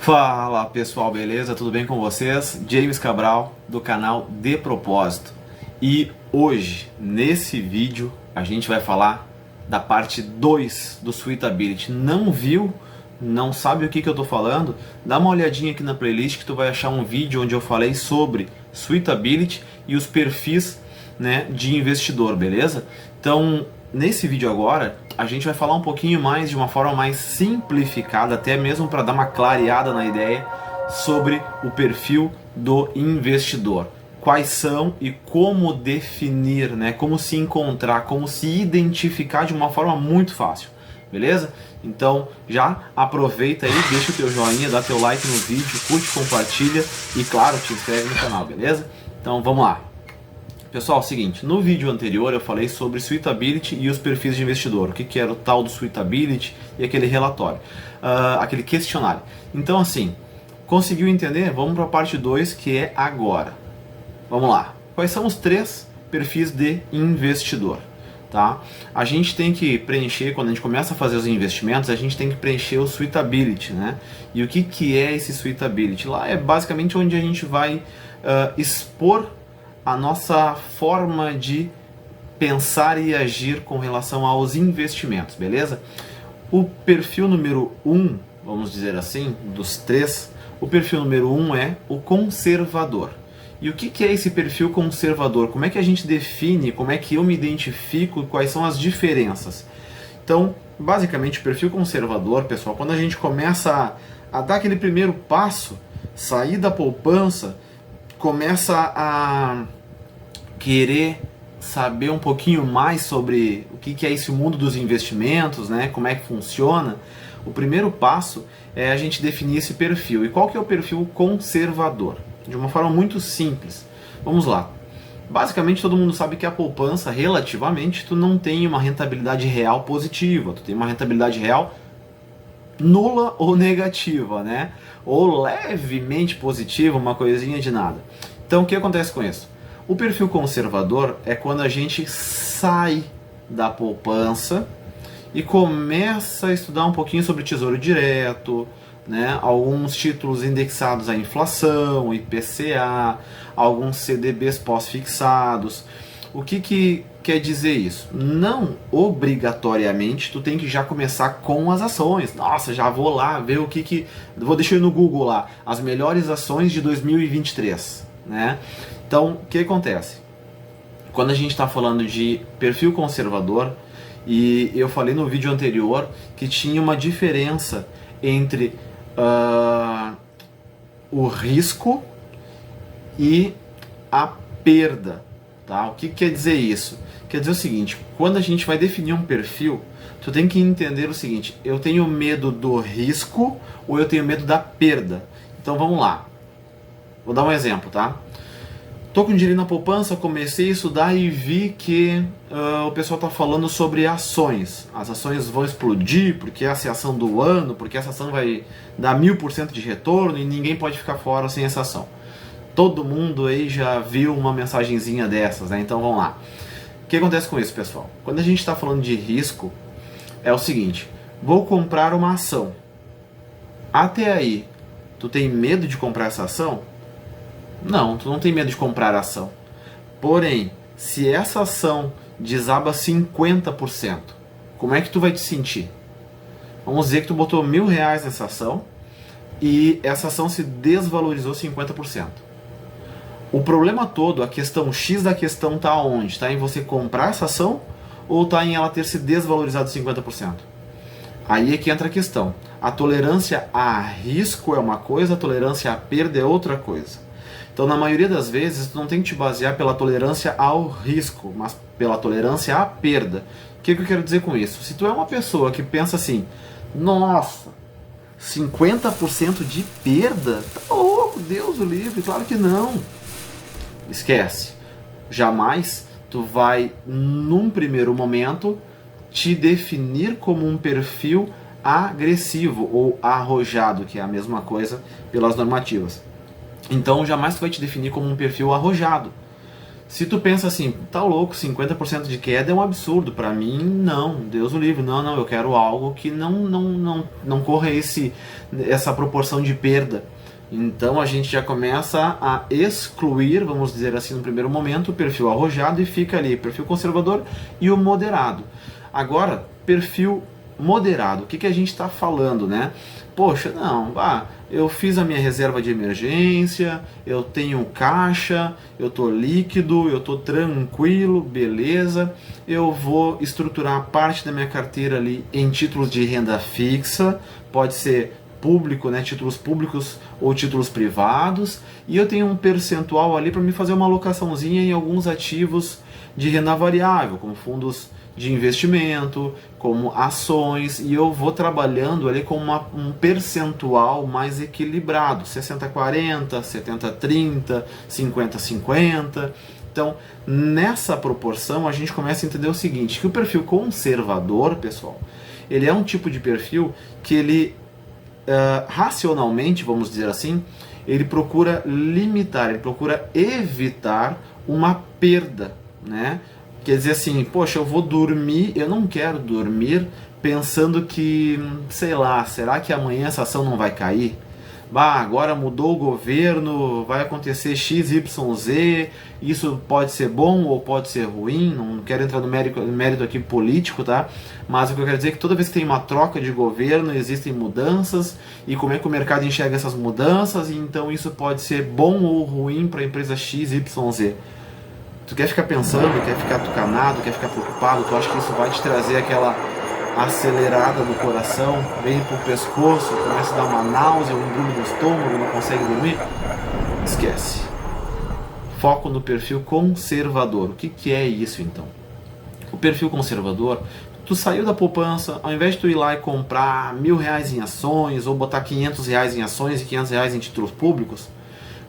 Fala pessoal, beleza? Tudo bem com vocês? James Cabral do canal De Propósito. E hoje, nesse vídeo, a gente vai falar da parte 2 do Suitability. Não viu? Não sabe o que eu tô falando? Dá uma olhadinha aqui na playlist que tu vai achar um vídeo onde eu falei sobre Suitability e os perfis, né, de investidor, beleza? Então, nesse vídeo agora, a gente vai falar um pouquinho mais, de uma forma mais simplificada, até mesmo para dar uma clareada na ideia, sobre o perfil do investidor. Quais são e como definir, né? Como se encontrar, como se identificar de uma forma muito fácil, beleza? Então já aproveita aí, deixa o teu joinha, dá teu like no vídeo, curte, compartilha e claro, te inscreve no canal, beleza? Então vamos lá. Pessoal, é o seguinte, no vídeo anterior eu falei sobre Suitability e os perfis de investidor, o que era o tal do Suitability e aquele relatório, aquele questionário. Então assim, conseguiu entender? Vamos para a parte 2, que é agora. Vamos lá. Quais são os 3 perfis de investidor? Tá? A gente tem que preencher, quando a gente começa a fazer os investimentos, a gente tem que preencher o Suitability, né? E o que é esse Suitability? Lá é basicamente onde a gente vai expor a nossa forma de pensar e agir com relação aos investimentos, beleza? O perfil número 1, vamos dizer assim, dos 3, o perfil número 1 é o conservador. E o que é esse perfil conservador? Como é que a gente define, como é que eu me identifico, quais são as diferenças? Então, basicamente, o perfil conservador, pessoal, quando a gente começa a dar aquele primeiro passo, sair da poupança, começa a querer saber um pouquinho mais sobre o que é esse mundo dos investimentos, né? Como é que funciona, o primeiro passo é a gente definir esse perfil. E qual que é o perfil conservador? De uma forma muito simples. Vamos lá. Basicamente todo mundo sabe que a poupança, relativamente, tu não tem uma rentabilidade real positiva, tu tem uma rentabilidade real nula ou negativa, né? Ou levemente positiva, uma coisinha de nada. Então o que acontece com isso? O perfil conservador é quando a gente sai da poupança e começa a estudar um pouquinho sobre tesouro direto, né? Alguns títulos indexados à inflação, IPCA, alguns CDBs pós-fixados. O que quer dizer isso? Não obrigatoriamente tu tem que já começar com as ações. Nossa, já vou lá ver o que... Vou deixar no Google lá, as melhores ações de 2023, né? Então, o que acontece? Quando a gente está falando de perfil conservador, e eu falei no vídeo anterior que tinha uma diferença entre o risco e a perda. Tá? O que quer dizer isso? Quer dizer o seguinte, quando a gente vai definir um perfil, tu tem que entender o seguinte, eu tenho medo do risco ou eu tenho medo da perda? Então vamos lá, vou dar um exemplo, tá? Tô com dinheiro na poupança, comecei a estudar e vi que o pessoal está falando sobre ações. As ações vão explodir porque essa é a ação do ano, porque essa ação vai dar 1000% de retorno e ninguém pode ficar fora sem essa ação. Todo mundo aí já viu uma mensagenzinha dessas, né? Então vamos lá. O que acontece com isso, pessoal? Quando a gente está falando de risco, é o seguinte, vou comprar uma ação. Até aí, tu tem medo de comprar essa ação? Não, tu não tem medo de comprar a ação. Porém, se essa ação desaba 50%, como é que tu vai te sentir? Vamos dizer que tu botou R$1.000 nessa ação e essa ação se desvalorizou 50%. O problema todo, a questão X da questão está onde? Está em você comprar essa ação ou está em ela ter se desvalorizado 50%? Aí é que entra a questão. A tolerância a risco é uma coisa, a tolerância à perda é outra coisa. Então, na maioria das vezes, tu não tem que te basear pela tolerância ao risco, mas pela tolerância à perda. O que eu quero dizer com isso? Se tu é uma pessoa que pensa assim, nossa, 50% de perda? Tá louco, Deus o livre, claro que não. Esquece. Jamais tu vai, num primeiro momento, te definir como um perfil agressivo ou arrojado, que é a mesma coisa pelas normativas. Então jamais tu vai te definir como um perfil arrojado. Se tu pensa assim, tá louco, 50% de queda é um absurdo, para mim não, Deus o livre, não, eu quero algo que não corra essa proporção de perda. Então a gente já começa a excluir, vamos dizer assim, no primeiro momento, o perfil arrojado e fica ali, perfil conservador e o moderado. Agora, perfil moderado, o que a gente está falando, né? Poxa, não, eu fiz a minha reserva de emergência, eu tenho caixa, eu tô líquido, eu tô tranquilo, beleza. Eu vou estruturar parte da minha carteira ali em títulos de renda fixa, pode ser público, né, títulos públicos ou títulos privados, e eu tenho um percentual ali para me fazer uma alocaçãozinha em alguns ativos de renda variável, como fundos de investimento, como ações, e eu vou trabalhando ali com um percentual mais equilibrado, 60-40, 70-30, 50-50. Então, nessa proporção, a gente começa a entender o seguinte, que o perfil conservador, pessoal, ele é um tipo de perfil que ele, racionalmente, vamos dizer assim, ele procura limitar, ele procura evitar uma perda, né? Quer dizer assim, poxa, eu vou dormir, eu não quero dormir pensando que, sei lá, será que amanhã essa ação não vai cair? Agora mudou o governo, vai acontecer XYZ, isso pode ser bom ou pode ser ruim, não quero entrar no mérito aqui político, tá? Mas o que eu quero dizer é que toda vez que tem uma troca de governo, existem mudanças, e como é que o mercado enxerga essas mudanças, e então isso pode ser bom ou ruim para a empresa XYZ. Tu quer ficar pensando, quer ficar tucanado, quer ficar preocupado, tu acha que isso vai te trazer aquela acelerada no coração, vem pro pescoço, começa a dar uma náusea, um embrulho no estômago, não consegue dormir? Esquece. Foco no perfil conservador. O que é isso então? O perfil conservador, tu saiu da poupança, ao invés de tu ir lá e comprar R$1.000 em ações, ou botar R$500 em ações e R$500 em títulos públicos,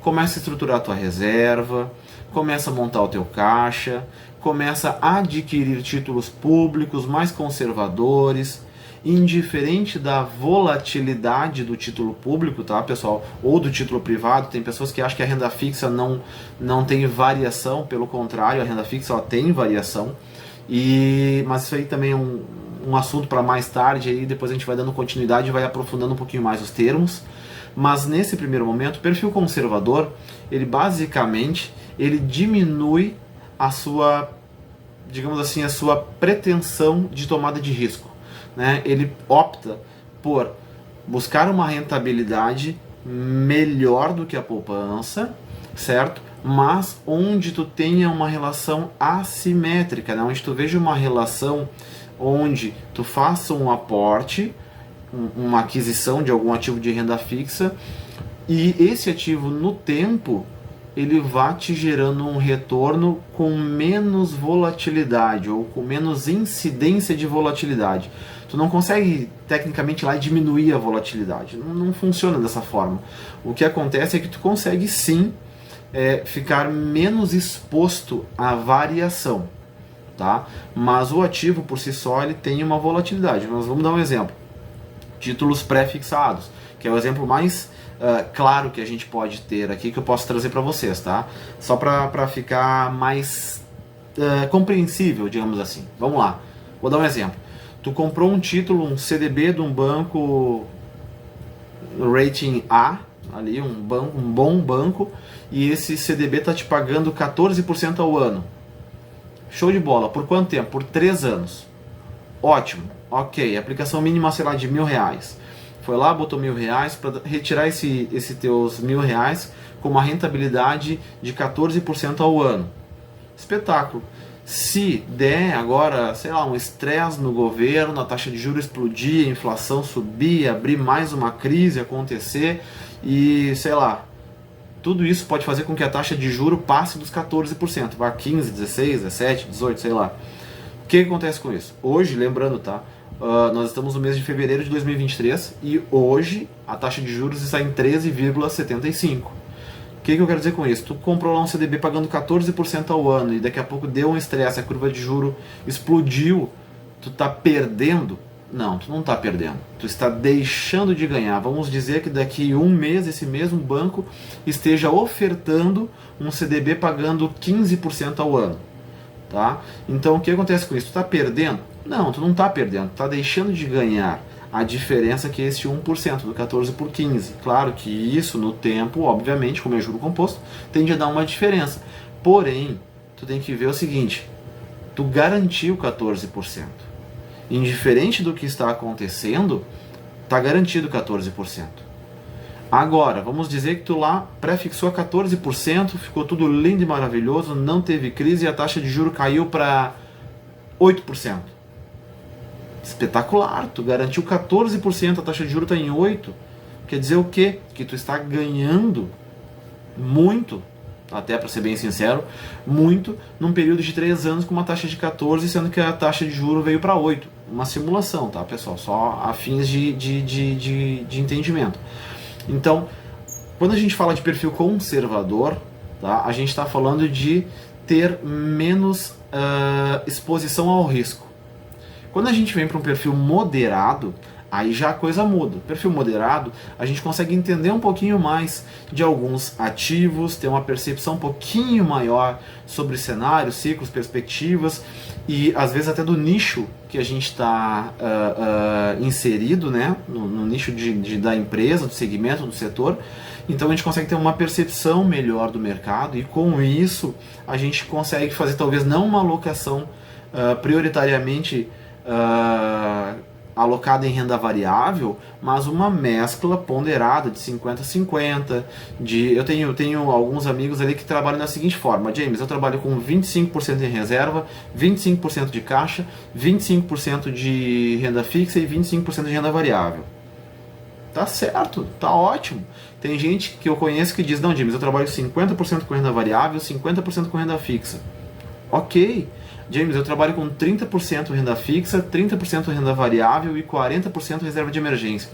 começa a estruturar a tua reserva, começa a montar o teu caixa, começa a adquirir títulos públicos mais conservadores, indiferente da volatilidade do título público, tá, pessoal? Ou do título privado. Tem pessoas que acham que a renda fixa não tem variação, pelo contrário, a renda fixa ela tem variação. Mas isso aí também é um assunto para mais tarde, aí depois a gente vai dando continuidade e vai aprofundando um pouquinho mais os termos. Mas nesse primeiro momento, o perfil conservador, ele basicamente ele diminui a sua, digamos assim, a sua pretensão de tomada de risco, né? Ele opta por buscar uma rentabilidade melhor do que a poupança, certo? Mas onde tu tenha uma relação assimétrica, né? Onde tu veja uma relação onde tu faça um aporte, uma aquisição de algum ativo de renda fixa, e esse ativo no tempo ele vai te gerando um retorno com menos volatilidade ou com menos incidência de volatilidade. Tu não consegue tecnicamente lá diminuir a volatilidade, não funciona dessa forma. O que acontece é que tu consegue sim ficar menos exposto à variação, tá? Mas o ativo por si só ele tem uma volatilidade. Nós vamos dar um exemplo: títulos pré-fixados, que é o exemplo mais claro que a gente pode ter aqui, que eu posso trazer para vocês, tá? Só para ficar mais compreensível, digamos assim. Vamos lá, vou dar um exemplo. Tu comprou um título, um CDB de um banco rating A, ali, um bom banco, e esse CDB está te pagando 14% ao ano. Show de bola. Por quanto tempo? Por 3 anos. Ótimo. Ok, aplicação mínima, sei lá, de R$1.000. Foi lá, botou R$1.000 para retirar esse teus R$1.000 com uma rentabilidade de 14% ao ano. Espetáculo. Se der agora, sei lá, um estresse no governo, a taxa de juros explodir, a inflação subir, abrir mais uma crise acontecer e, sei lá, tudo isso pode fazer com que a taxa de juros passe dos 14%, vá 15, 16, 17, 18, sei lá. O que acontece com isso? Hoje, lembrando, tá? Nós estamos no mês de fevereiro de 2023 e hoje a taxa de juros está em 13,75. O que eu quero dizer com isso? Tu comprou lá um CDB pagando 14% ao ano e daqui a pouco deu um estresse, a curva de juro explodiu, tu está perdendo, Não, tu não está perdendo. Tu está deixando de ganhar. Vamos dizer que daqui um mês esse mesmo banco esteja ofertando um CDB pagando 15% ao ano. Tá? Então o que acontece com isso? Tu está perdendo? Não, tu não está perdendo. Tu está deixando de ganhar. A diferença é que esse 1% do 14 por 15. Claro que isso no tempo, obviamente, como é juro composto, tende a dar uma diferença. Porém, tu tem que ver o seguinte, tu garantiu 14%. Indiferente do que está acontecendo, está garantido 14%. Agora, vamos dizer que tu lá pré-fixou a 14%, ficou tudo lindo e maravilhoso, não teve crise e a taxa de juros caiu para 8%. Espetacular, tu garantiu 14%, a taxa de juros está em 8%. Quer dizer o quê? Que tu está ganhando muito, até para ser bem sincero, muito num período de 3 anos com uma taxa de 14%, sendo que a taxa de juros veio para 8%. Uma simulação, tá, pessoal? Só a fins de entendimento. Então, quando a gente fala de perfil conservador, tá, a gente está falando de ter menos exposição ao risco. Quando a gente vem para um perfil moderado, aí já a coisa muda. Perfil moderado, a gente consegue entender um pouquinho mais de alguns ativos, ter uma percepção um pouquinho maior sobre cenários, ciclos, perspectivas e às vezes até do nicho que a gente está inserido, né? No nicho da empresa, do segmento, do setor. Então a gente consegue ter uma percepção melhor do mercado e com isso a gente consegue fazer talvez não uma alocação prioritariamente alocada em renda variável, mas uma mescla ponderada de 50-50. Eu tenho alguns amigos ali que trabalham da seguinte forma: James, eu trabalho com 25% em reserva, 25% de caixa, 25% de renda fixa e 25% de renda variável. Tá certo, tá ótimo. Tem gente que eu conheço que diz, não, James, eu trabalho 50% com renda variável, 50% com renda fixa. Ok. James, eu trabalho com 30% renda fixa, 30% renda variável e 40% reserva de emergência.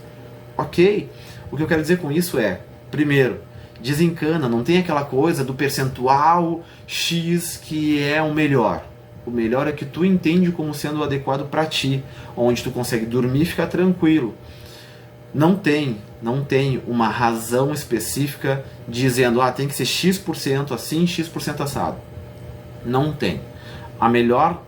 Ok. O que eu quero dizer com isso é, primeiro, desencana, não tem aquela coisa do percentual X que é o melhor. O melhor é que tu entende como sendo o adequado para ti, onde tu consegue dormir e ficar tranquilo. Não tem uma razão específica dizendo, tem que ser X% assim, X% assado. Não tem. A melhor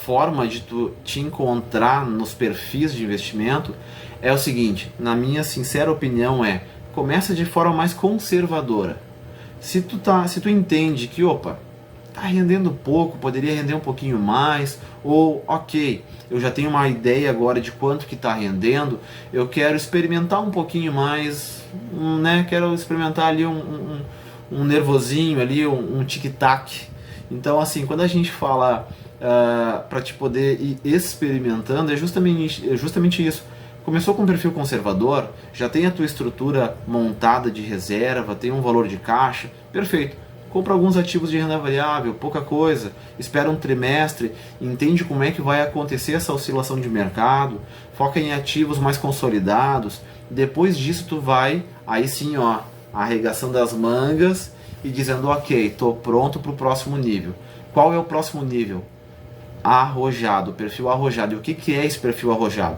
forma de tu te encontrar nos perfis de investimento é o seguinte, na minha sincera opinião começa de forma mais conservadora. Se tu entende que, tá rendendo pouco, poderia render um pouquinho mais, ou ok, eu já tenho uma ideia agora de quanto que está rendendo, eu quero experimentar um pouquinho mais, né? Quero experimentar ali um nervosinho ali, um tic-tac. Então, assim, quando a gente fala para te poder ir experimentando, é justamente isso. Começou com um perfil conservador, já tem a tua estrutura montada de reserva, tem um valor de caixa, perfeito. Compra alguns ativos de renda variável, pouca coisa, espera um trimestre, entende como é que vai acontecer essa oscilação de mercado, foca em ativos mais consolidados, depois disso tu vai, aí sim, arregaçando as mangas e dizendo, ok, estou pronto para o próximo nível. Qual é o próximo nível? Arrojado, perfil arrojado. E o que é esse perfil arrojado?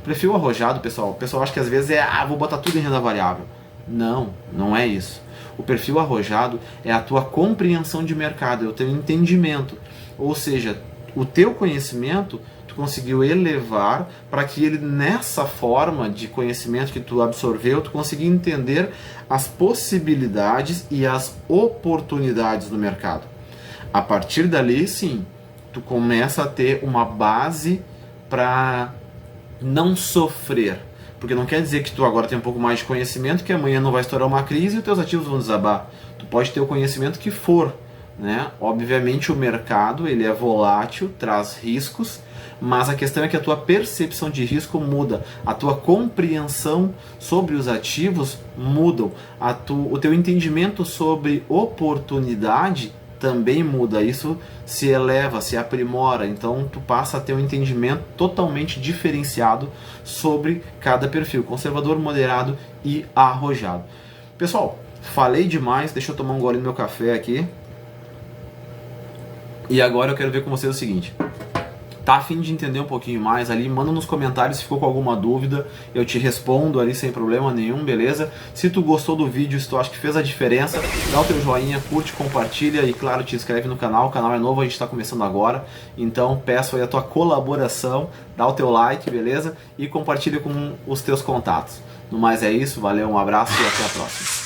Perfil arrojado, pessoal, o pessoal acha que às vezes vou botar tudo em renda variável. Não, não é isso. O perfil arrojado é a tua compreensão de mercado, é o teu entendimento. Ou seja, o teu conhecimento tu conseguiu elevar para que ele, nessa forma de conhecimento que tu absorveu, tu consiga entender as possibilidades e as oportunidades do mercado. A partir dali, sim, tu começa a ter uma base para não sofrer. Porque não quer dizer que tu agora tem um pouco mais de conhecimento, que amanhã não vai estourar uma crise e os teus ativos vão desabar. Tu pode ter o conhecimento que for, né? Obviamente o mercado ele é volátil, traz riscos, mas a questão é que a tua percepção de risco muda, a tua compreensão sobre os ativos mudam, o teu entendimento sobre oportunidade também muda, isso se eleva, se aprimora, então tu passa a ter um entendimento totalmente diferenciado sobre cada perfil, conservador, moderado e arrojado. Pessoal, falei demais, deixa eu tomar um gole no meu café aqui. E agora eu quero ver com vocês o seguinte, tá a fim de entender um pouquinho mais ali, manda nos comentários se ficou com alguma dúvida, eu te respondo ali sem problema nenhum, beleza? Se tu gostou do vídeo, se tu acha que fez a diferença, dá o teu joinha, curte, compartilha e claro, te inscreve no canal. O canal é novo, a gente está começando agora, então peço aí a tua colaboração, dá o teu like, beleza? E compartilha com os teus contatos. No mais é isso, valeu, um abraço e até a próxima.